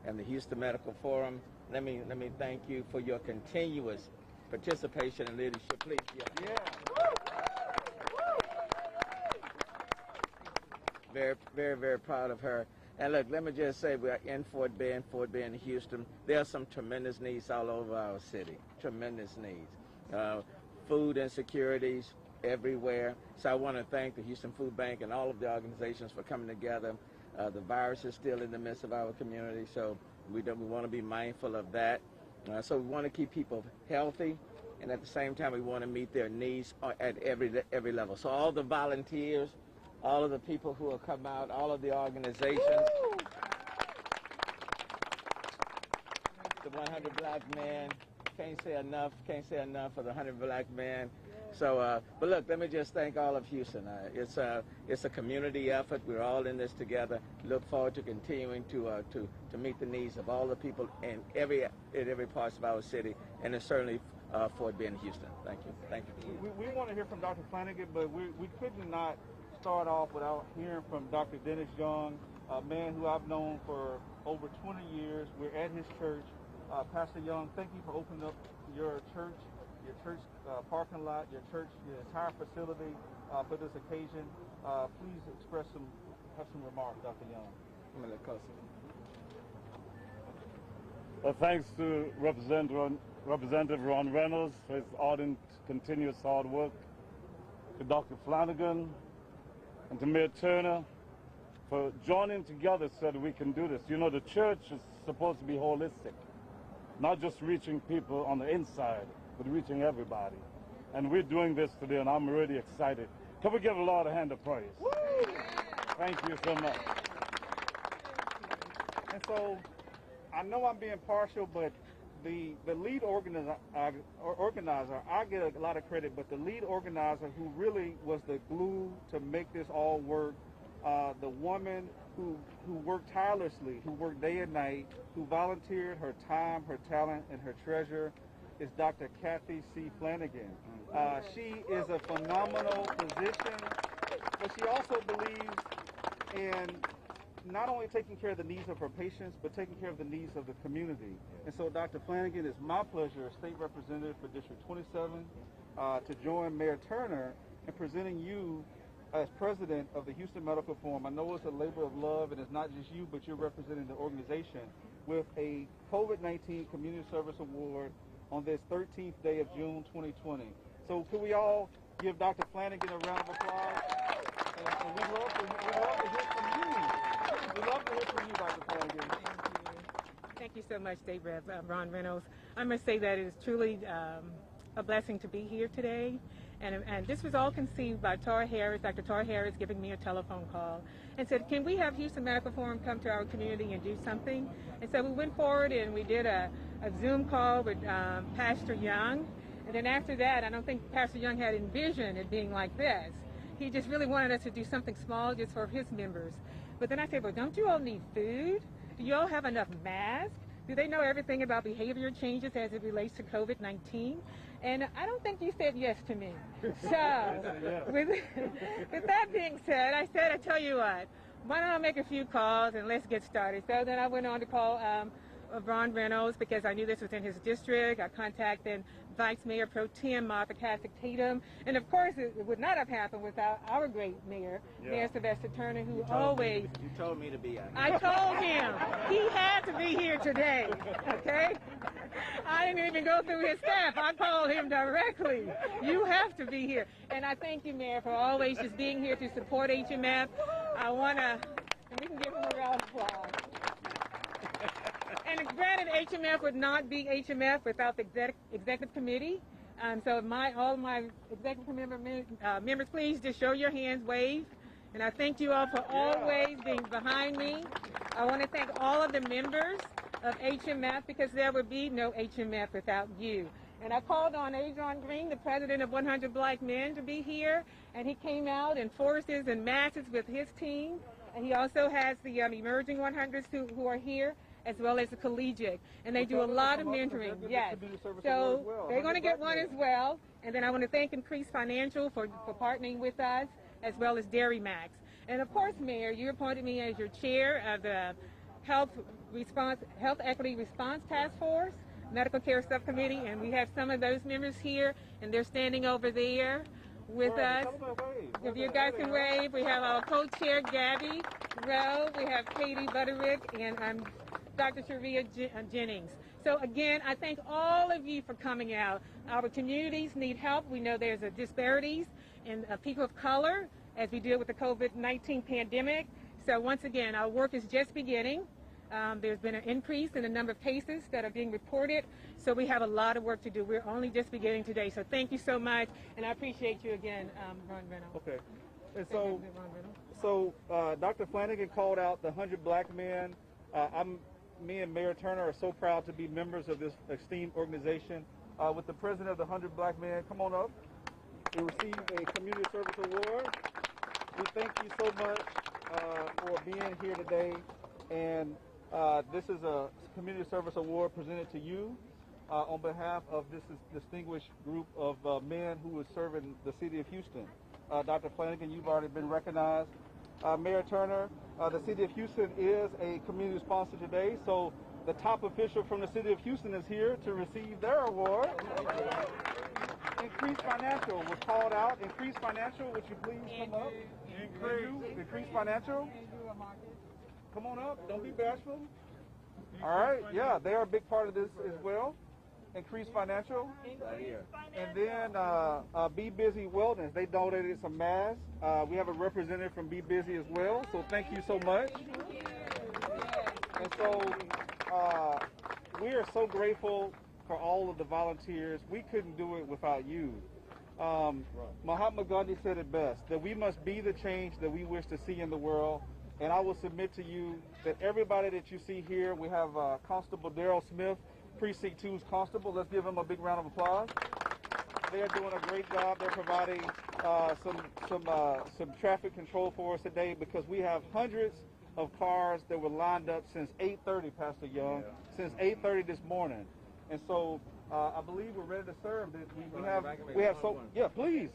and the Houston Medical Forum. Let me thank you for your continuous participation and leadership. Please. Very, very, very proud of her. And look, let me just say, we are in Fort Bend, Houston. There are some tremendous needs all over our city, tremendous needs. Food insecurities everywhere. So I want to thank the Houston Food Bank and all of the organizations for coming together. The virus is still in the midst of our community, so we want to be mindful of that. So we want to keep people healthy, and at the same time, we want to meet their needs at every level. So all the volunteers, all of the people who will come out, all of the organizations, the 100 Black Men, can't say enough for the 100 Black Men. So, but look, let me just thank all of Houston. It's a community effort. We're all in this together. Look forward to continuing to meet the needs of all the people in every part of our city, and it's certainly Fort Bend, Houston. Thank you. Thank you. We want to hear from Dr. Flanagan, but we could not start off without hearing from Dr. Dennis Young, a man who I've known for over 20 years. We're at his church. Pastor Young, thank you for opening up your church parking lot, your entire facility for this occasion. Please have some remarks, Dr. Young. I'm going to close it. Well, thanks to Representative Ron Reynolds for his ardent, continuous hard work, to Dr. Flanagan, and to Mayor Turner for joining together so that we can do this. You know, the church is supposed to be holistic, not just reaching people on the inside, but reaching everybody. And we're doing this today, and I'm really excited. Can we give the Lord a hand of praise? Woo! Thank you so much. And so, I know I'm being partial, but the lead organizer, I get a lot of credit, but the lead organizer who really was the glue to make this all work, the woman who worked tirelessly, who worked day and night, who volunteered her time, her talent, and her treasure, is Dr. Kathy C. Flanagan. She is a phenomenal physician, but she also believes in not only taking care of the needs of her patients, but taking care of the needs of the community. And so, Dr. Flanagan, it's my pleasure as State Representative for District 27 to join Mayor Turner in presenting you as President of the Houston Medical Forum. I know it's a labor of love, and it's not just you, but you're representing the organization with a COVID-19 Community Service Award on this 13th day of June 2020. So could we all give Dr. Flanagan a round of applause? And we'd love to hear from you. We'd love to hear from you, Dr. Flanagan. Thank you. Thank you so much, State Rep. Ron Reynolds. I must say that it is truly a blessing to be here today. And this was all conceived by Tar Harris, Dr. Tar Harris, giving me a telephone call and said, can we have Houston Medical Forum come to our community and do something? And so we went forward and we did a Zoom call with Pastor Young. And then after that, I don't think Pastor Young had envisioned it being like this. He just really wanted us to do something small just for his members. But then I said, well, don't you all need food? Do you all have enough masks? Do they know everything about behavior changes as it relates to COVID-19? And I don't think you said yes to me. So with that being said, I tell you what, why don't I make a few calls and let's get started. So then I went on to call Ron Reynolds because I knew this was in his district. I contacted Vice Mayor Pro Tem Martha Cassick Tatum. And of course, it would not have happened without our great mayor, Mayor Sylvester Turner, who always... You told me to be out here. I told him he had to be here today, okay? I didn't even go through his staff. I called him directly. You have to be here. And I thank you, Mayor, for always just being here to support HMF. I want to... And we can give him a round of applause. And granted, HMF would not be HMF without the executive committee. So all my executive committee members, please just show your hands, wave. And I thank you all for always being behind me. I want to thank all of the members of HMF because there would be no HMF without you. And I called on Adron Green, the president of 100 Black Men, to be here. And he came out in forces and masses with his team. And he also has the emerging 100s who are here, as well as the collegiate. And they do a lot of mentoring. Yes. So they're going to get one as well. And then I want to thank Increase Financial for partnering with us, as well as Dairy Max. And of course, Mayor, you appointed me as your chair of the Health Health Equity Response Task Force, Medical Care Subcommittee, and we have some of those members here, and they're standing over there with us. If you guys can wave, we have our co-chair, Gabby Rowe, we have Katie Butterick, and I'm Dr. Sharia Jennings. So again, I thank all of you for coming out. Our communities need help. We know there's disparities in people of color as we deal with the COVID-19 pandemic. So once again, our work is just beginning. There's been an increase in the number of cases that are being reported, so we have a lot of work to do. We're only just beginning today, so thank you so much, and I appreciate you again, Ron Reynolds. Okay. And so Dr. Flanagan called out the 100 black men. Me and Mayor Turner are so proud to be members of this esteemed organization. With the president of the 100 black men, come on up. We received a community service award. We thank you so much for being here today, and this is a community service award presented to you on behalf of this distinguished group of men who is serving the city of Houston. Dr. Flanagan, you've already been recognized. Mayor Turner, the city of Houston is a community sponsor today, so the top official from the city of Houston is here to receive their award. Increase Financial was called out. Increase Financial, would you please come up? Increase Financial. Come on up. Don't be bashful. All right. Yeah, they are a big part of this as well. Increase Financial. And then Be Busy Wellness. They donated some masks. We have a representative from Be Busy as well. So thank you so much. And so we are so grateful for all of the volunteers. We couldn't do it without you. Mahatma Gandhi said it best, that we must be the change that we wish to see in the world. And I will submit to you that everybody that you see here, we have Constable Daryl Smith, Precinct 2's Constable. Let's give him a big round of applause. They are doing a great job. They're providing some traffic control for us today, because we have hundreds of cars that were lined up since 8:30, Pastor Young, since 8:30 this morning. And so I believe we're ready to serve. We have so, yeah, please.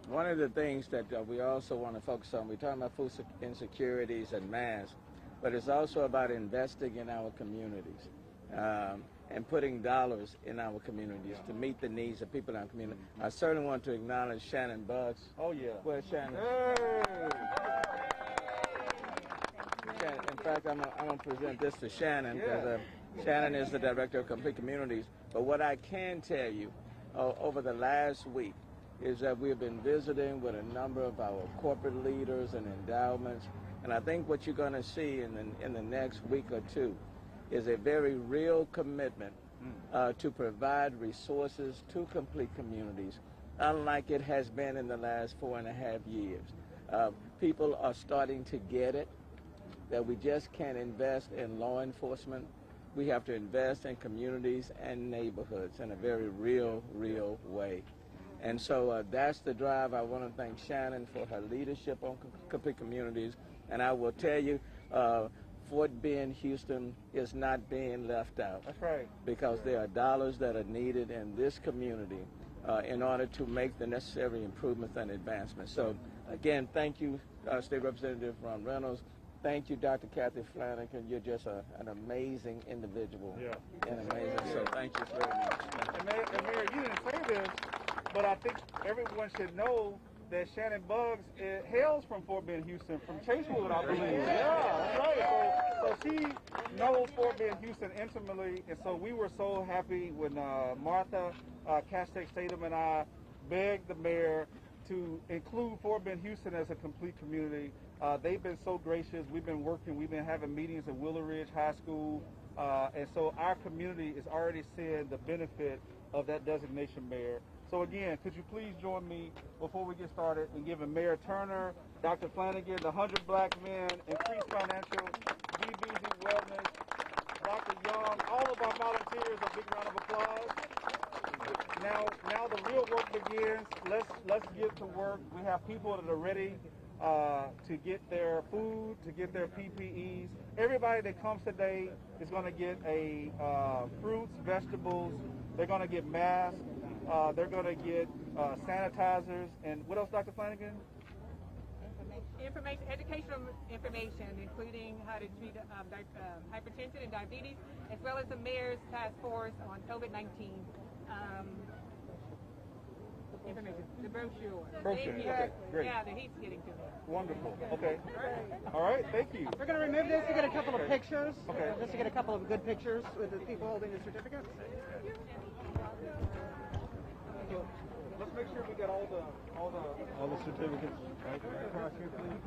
One of the things that we also want to focus on, we're talking about food insecurities and masks, but it's also about investing in our communities and putting dollars in our communities to meet the needs of people in our community. I certainly want to acknowledge Shannon Buggs. Oh, yeah. Where's Shannon? Shannon. In fact, I'm going to present this to Shannon, because Shannon is the Director of Complete Communities. But what I can tell you over the last week is that we've been visiting with a number of our corporate leaders and endowments, and I think what you're going to see in the next week or two is a very real commitment to provide resources to complete communities, unlike it has been in the last 4.5 years. People are starting to get it, that we just can't invest in law enforcement. We have to invest in communities and neighborhoods in a very real way. And so that's the drive. I want to thank Shannon for her leadership on complete communities. And I will tell you, Fort Bend, Houston is not being left out. That's right. Because there are dollars that are needed in this community in order to make the necessary improvements and advancements. So again, thank you, State Representative Ron Reynolds. Thank you, Dr. Kathy Flanagan. You're just an amazing individual. Yeah. And amazing. So thank you very much. And Mayor, you didn't say this, but I think everyone should know that Shannon Buggs hails from Fort Bend, Houston, from Chasewood, I believe. Yeah, that's right. So she knows Fort Bend, Houston intimately, and so we were so happy when Martha Castex-Tatum and I begged the mayor to include Fort Bend, Houston as a complete community. They've been so gracious. We've been working. We've been having meetings at Willow Ridge High School, and so our community is already seeing the benefit of that designation, Mayor. So again, could you please join me before we get started in giving Mayor Turner, Dr. Flanagan, the 100 Black Men, Increase Financial, Be Busy Wellness, Dr. Young, all of our volunteers, a big round of applause. Now the real work begins. Let's get to work. We have people that are ready to get their food, to get their PPEs. Everybody that comes today is going to get a fruits, vegetables. They're going to get masks. They're going to get sanitizers. And what else, Dr. Flanagan? educational information, including how to treat hypertension and diabetes, as well as the mayor's task force on COVID-19 information, the brochure. Okay, great. Yeah, that he's getting to me. Wonderful. Okay. All right. Thank you. We're going to remove this to get a couple of pictures. Okay. Just to get a couple of good pictures with the people holding the certificates. Let's make sure we got all the certificates right across here, please.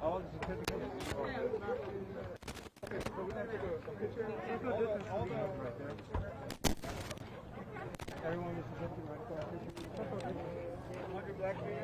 All the certificates. Okay, so we're gonna take a picture. All the right there. Everyone gets a certificate right across here. 100 black people.